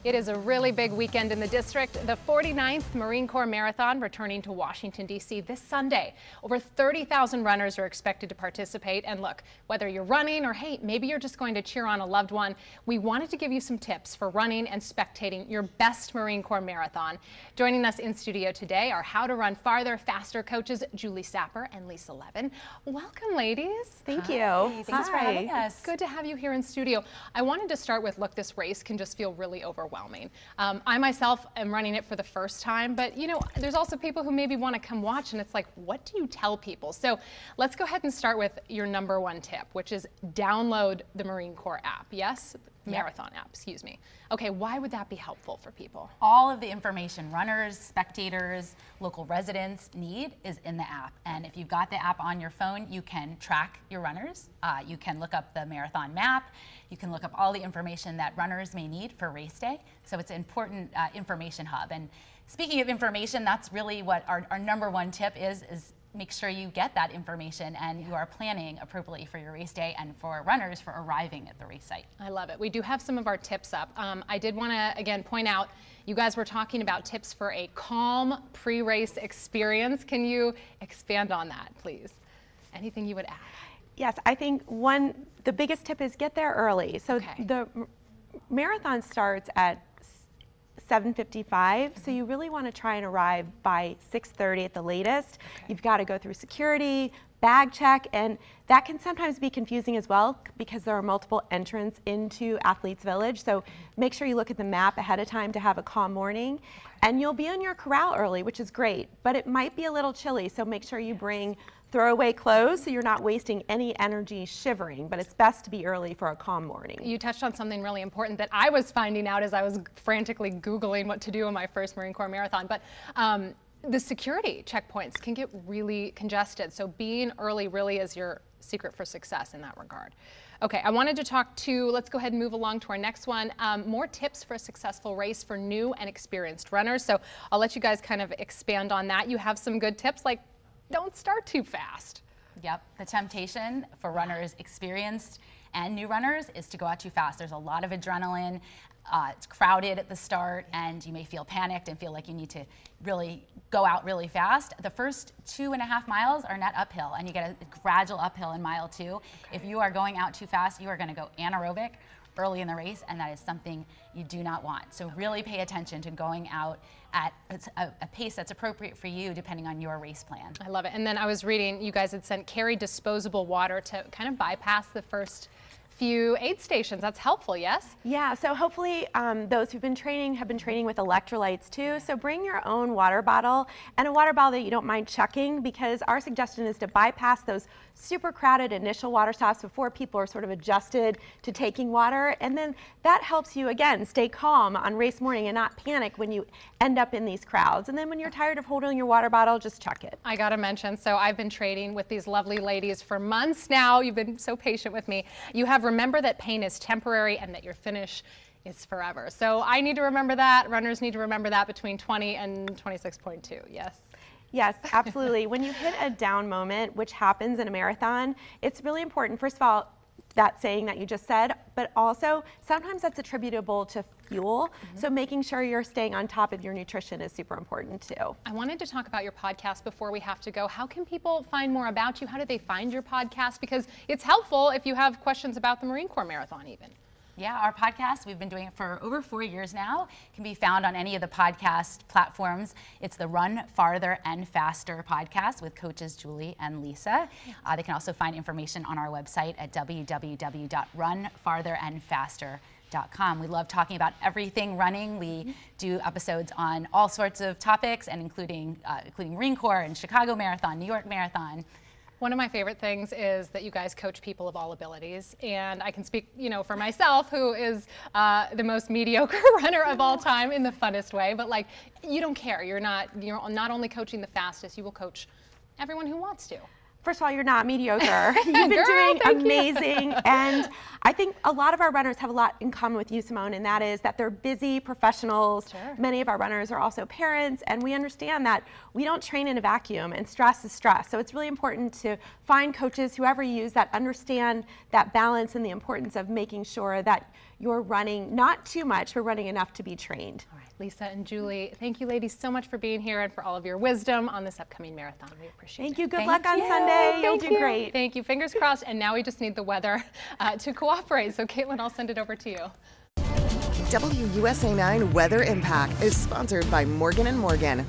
It is a really big weekend in the district. The 49th Marine Corps Marathon returning to Washington, D.C. this Sunday. Over 30,000 runners are expected to participate. And look, whether you're running or, hey, maybe you're just going to cheer on a loved one, we wanted to give you some tips for running and spectating your best Marine Corps Marathon. Joining us in studio today are How to Run Farther, Faster coaches Julie Sapper and Lisa Levin. Welcome, ladies. Thank you. Thanks for having us. Good to have you here in studio. I wanted to start with, look, this race can just feel really overwhelming. I myself am running it for the first time, but you know, there's also people who maybe want to come watch, and it's like, what do you tell people? So let's go ahead and start with your number one tip, which is download the Marine Corps app. Yes? Marathon app, excuse me. Okay, why would that be helpful for people? All of the information runners, spectators, local residents need is in the app. And if you've got the app on your phone, you can track your runners. You can look up the marathon map. You can look up all the information that runners may need for race day. So it's an important information hub. And speaking of information, that's really what our number one tip is make sure you get that information and you are planning appropriately for your race day and for runners for arriving at the race site. I love it. We do have some of our tips up. I did want to, again, point out, you guys were talking about tips for a calm pre-race experience. Can you expand on that, please? Anything you would add? Yes, I think the biggest tip is get there early. So the marathon starts at 7:55, so you really want to try and arrive by 6:30 at the latest. You've got to go through security, bag check, and that can sometimes be confusing as well because there are multiple entrants into Athletes Village. So make sure you look at the map ahead of time to have a calm morning. And you'll be in your corral early, which is great, but it might be a little chilly, so make sure you bring throwaway clothes so you're not wasting any energy shivering, but it's best to be early for a calm morning. You touched on something really important that I was finding out as I was frantically Googling what to do in my first Marine Corps Marathon, but the security checkpoints can get really congested, so being early really is your secret for success in that regard. Okay, I wanted to talk let's go ahead and move along to our next one, more tips for a successful race for new and experienced runners. So I'll let you guys kind of expand on that. You have some good tips, like don't start too fast. Yep, the temptation for runners, experienced and new runners, is to go out too fast. There's a lot of adrenaline. It's crowded at the start, and you may feel panicked and feel like you need to really go out really fast. The first 2.5 miles are net uphill, and you get a gradual uphill in mile 2. If you are going out too fast, you are going to go anaerobic early in the race, and that is something you do not want. So really pay attention to going out at a pace that's appropriate for you depending on your race plan. I love it. And then I was reading, you guys had carry disposable water to kind of bypass the first few aid stations. That's helpful, yes? Yeah, so hopefully those who've been training have been training with electrolytes too. So bring your own water bottle, and a water bottle that you don't mind checking, because our suggestion is to bypass those super crowded initial water stops before people are sort of adjusted to taking water. And then that helps you, again, stay calm on race morning and not panic when you end up in these crowds. And then when you're tired of holding your water bottle, just check it. I gotta mention, so I've been training with these lovely ladies for months now. You've been so patient with me. You have remember that pain is temporary and that your finish is forever. So I need to remember that. Runners need to remember that between 20 and 26.2, yes? Yes, absolutely. When you hit a down moment, which happens in a marathon, it's really important, first of all, that saying that you just said, but also sometimes that's attributable to fuel. So making sure you're staying on top of your nutrition is super important too. I wanted to talk about your podcast before we have to go. How can people find more about you? How do they find your podcast? Because it's helpful if you have questions about the Marine Corps Marathon even. Yeah, our podcast, we've been doing it for over 4 years now, can be found on any of the podcast platforms. It's the Run Farther and Faster podcast with coaches Julie and Lisa. They can also find information on our website at www.runfartherandfaster.com. We love talking about everything running. We do episodes on all sorts of topics, and including Marine Corps and Chicago Marathon, New York Marathon. One of my favorite things is that you guys coach people of all abilities, and I can speak, for myself, who is the most mediocre runner of all time in the funnest way. But like, you don't care. You're not only coaching the fastest. You will coach everyone who wants to. First of all, you're not mediocre. You've been doing amazing. And I think a lot of our runners have a lot in common with you, Simone, and that is that they're busy professionals. Sure. Many of our runners are also parents, and we understand that we don't train in a vacuum, and stress is stress. So it's really important to find coaches, whoever you use, that understand that balance and the importance of making sure that you're running not too much, but running enough to be trained. All right, Lisa and Julie, thank you ladies so much for being here and for all of your wisdom on this upcoming marathon. We appreciate it. Thank you. Good Thank luck on you. Sunday. You'll Thank do you. great. Thank you. Fingers crossed. And now we just need the weather to cooperate. So Caitlin, I'll send it over to you. WUSA 9 Weather Impact is sponsored by Morgan & Morgan.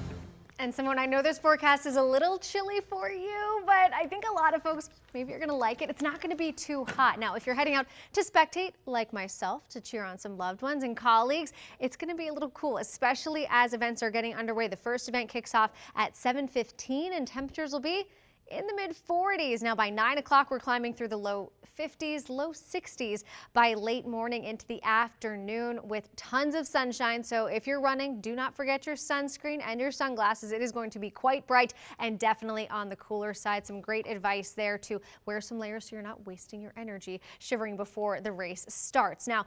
And Simone, I know this forecast is a little chilly for you, but I think a lot of folks, maybe you're gonna like it. It's not gonna be too hot. Now, if you're heading out to spectate, like myself, to cheer on some loved ones and colleagues, it's gonna be a little cool, especially as events are getting underway. The first event kicks off at 7:15 and temperatures will be in the mid 40s. Now by 9 o'clock, we're climbing through the low 50s, low 60s by late morning into the afternoon with tons of sunshine. So if you're running, do not forget your sunscreen and your sunglasses. It is going to be quite bright and definitely on the cooler side. Some great advice there to wear some layers so you're not wasting your energy shivering before the race starts. Now,